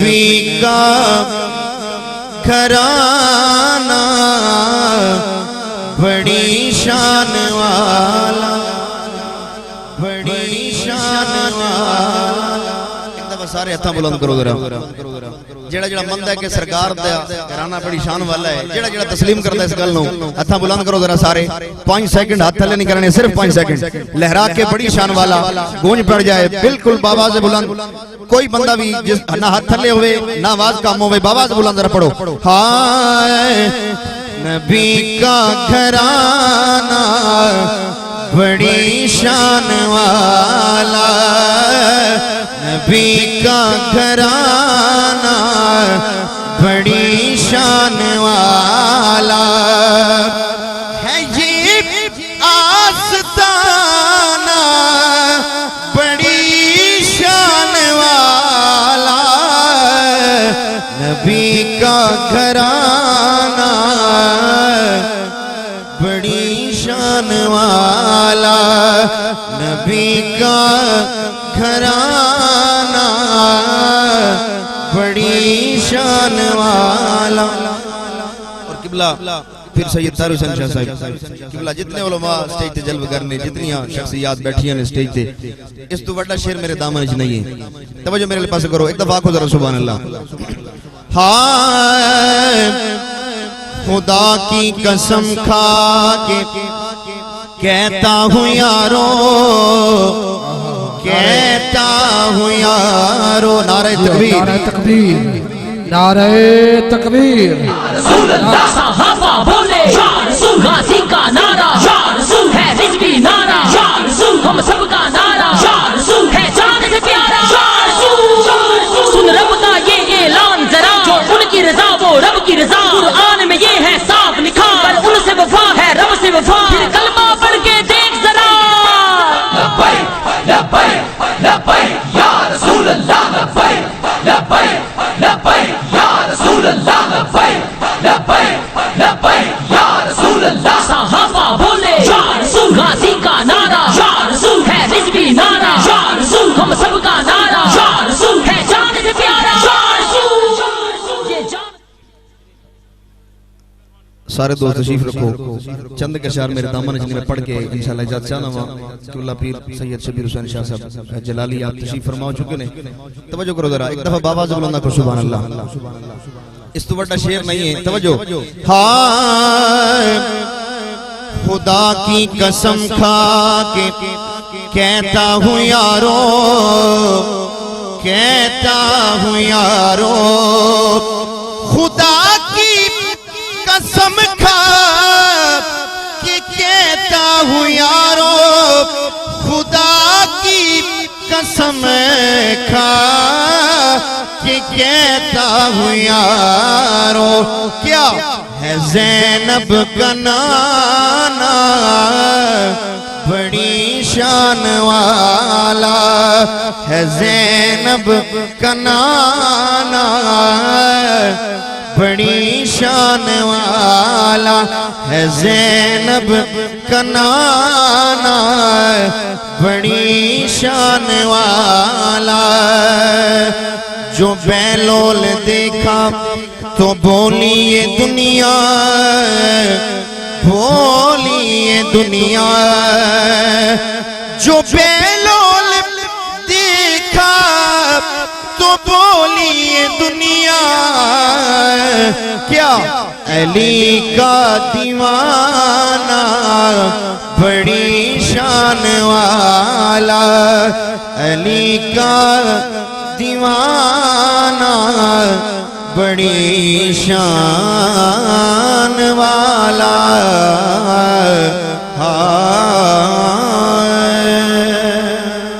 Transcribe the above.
नबी का घराना बड़ी शान वाला, बड़ी शान वाला। सारे हथा बुलंद करो जरा। जेड़ा जेड़ा मंदा है कि सरकार दा घराना बड़ी शान वाला है, जेड़ा जेड़ा तस्लीम करदा इस गल नूं हथा बुलंद करो जरा सारे। 5 सेकंड हाथ थले नहीं करने, सिर्फ 5 सेकंड लहरा के बड़ी शान वाला गूंज पड़ जाए बिल्कुल बाबा से बुलंद। कोई बंदा भी जिस ना हाथ थले होवे ना आवाज कम होवे, बाबा से बुलंद जरा पढ़ो। हाय नबी का घराना बड़ी शान वाला, नबी का घराना बड़ी शान वाला है। ये आस्ताना बड़ी शान वाला, नबी का घराना बड़ी शान वाला, नबी का घराना बड़ी शान वाला। और किबला फिर सैयद तारू हुसैन शाह साहब किबला जितने उलमा स्टेज ते जलवा करने, जितनी शख्सियत बैठी ने स्टेज ते, इस तो बड़ा शेर मेरे दामन च नहीं है। तवज्जो मेरे पास करो, एक दफा को जरा सुभान अल्लाह। हाय खुदा की कसम खा के कहता हूँ यारो, कहता हूँ यारो, नारे तकबीर, नारे तकबीर, नारे तकबीर। सहाबा बोले या रसूल, गाजी का नारा या रसूल, है रिजवी नारा या रसूल, हम सबका नारा या रसूल, है जान से प्यारा या रसूल। सुन रब का ये ऐलान जरा, जो उनकी रजा वो रब की रजा, कुरान में ये है साफ लिखा, पर उनसे वफा है रब से वफा। फिर कलमा पढ़ के देख जरा, लब्बैक लब्बैक लब्बैक या रसूल अल्लाह, लब्बैक लब्बैक लब्बैक या रसूल अल्लाह, लब्बैक लब्बैक लब्बैक या रसूल अल्लाह। सहाबा बोले या रसूल, गाजी का नारा या रसूल, है रिजवी नारा या रसूल, हम सबका नारा या रसूल, है जान से प्यारा या रसूल। ये जान सारे दोस्त तशरीफ रखो। चंद के शार मेरे दामन में पढ़ के इंशाल्लाह इजाजत चाहना वा कि अल्लाह पीर सैयद शबीर हुसैन शाह साहब जलाली आप तशरीफ फरमा चुके ने। तवज्जो करो जरा, एक दफा बाबा जुलंदा को सुभान अल्लाह। इस तो बड़ा शेर नहीं है, तवज्जो। हाय खुदा की कसम खा के कहता हूँ यारो, कहता हूँ यारो, खुदा की कसम खा के कहता हूँ यारो, खुदा की कसम खा के कहता हूँ यारो। क्या है ज़ैनब का नाना बड़ी शान वाला, है ज़ैनब का नाना बड़ी शान वाला, है ज़ैनब का नाना बड़ी शान वाला। जो बैलोल देखा तो बोली ये दुनिया, बोली ये दुनिया। जो बैलोल देखा तो बोली ये दुनिया, क्या अली का दीवाना बड़ी शान वाला, अली का दीवाना बड़ी शान